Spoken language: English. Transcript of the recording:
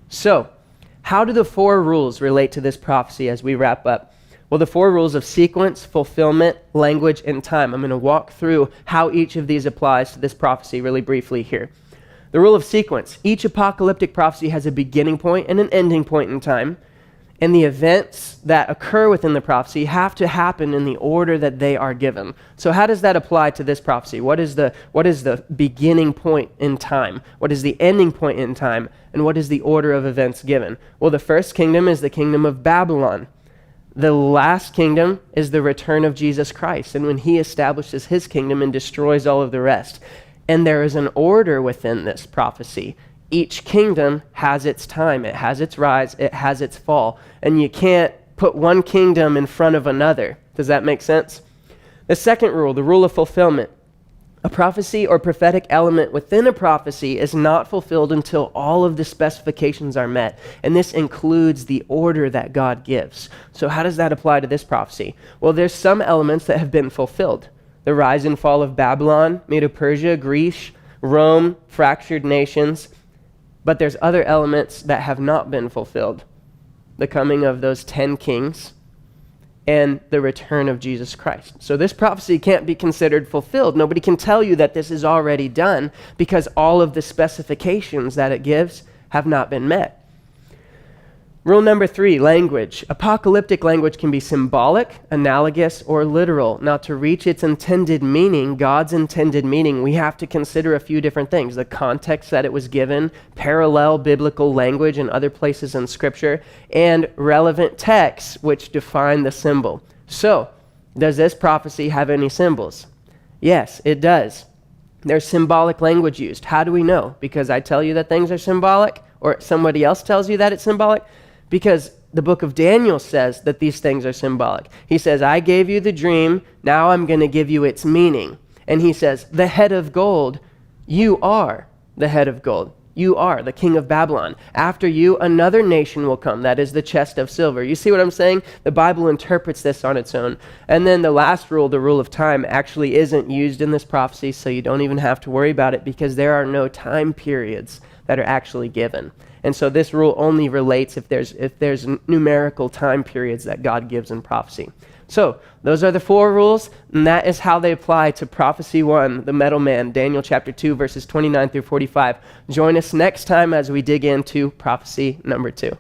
So, how do the 4 rules relate to this prophecy as we wrap up? Well, the 4 rules of sequence, fulfillment, language, and time. I'm going to walk through how each of these applies to this prophecy really briefly here. The rule of sequence. Each apocalyptic prophecy has a beginning point and an ending point in time, and the events that occur within the prophecy have to happen in the order that they are given. So how does that apply to this prophecy? What is the beginning point in time? What is the ending point in time? And what is the order of events given? Well, the first kingdom is the kingdom of Babylon. The last kingdom is the return of Jesus Christ, and when he establishes his kingdom and destroys all of the rest. And there is an order within this prophecy. Each kingdom has its time. It has its rise. It has its fall. And you can't put one kingdom in front of another. Does that make sense? The second rule, the rule of fulfillment. A prophecy or prophetic element within a prophecy is not fulfilled until all of the specifications are met. And this includes the order that God gives. So how does that apply to this prophecy? Well, there's some elements that have been fulfilled. The rise and fall of Babylon, Medo-Persia, Greece, Rome, fractured nations. But there's other elements that have not been fulfilled. The coming of those 10 kings and the return of Jesus Christ. So this prophecy can't be considered fulfilled. Nobody can tell you that this is already done because all of the specifications that it gives have not been met. Rule number 3, language. Apocalyptic language can be symbolic, analogous, or literal. Now, to reach its intended meaning, God's intended meaning, we have to consider a few different things. The context that it was given, parallel biblical language in other places in Scripture, and relevant texts which define the symbol. So, does this prophecy have any symbols? Yes, it does. There's symbolic language used. How do we know? Because I tell you that things are symbolic, or somebody else tells you that it's symbolic? Because the book of Daniel says that these things are symbolic. He says, I gave you the dream, now I'm going to give you its meaning. And he says, the head of gold, you are the head of gold. You are the king of Babylon. After you, another nation will come. That is the chest of silver. You see what I'm saying? The Bible interprets this on its own. And then the last rule, the rule of time, actually isn't used in this prophecy, so you don't even have to worry about it because there are no time periods that are actually given. And so this rule only relates if there's numerical time periods that God gives in prophecy. So those are the 4 rules, and that is how they apply to Prophecy 1, the Metal Man, Daniel chapter 2, verses 29 through 45. Join us next time as we dig into Prophecy number 2.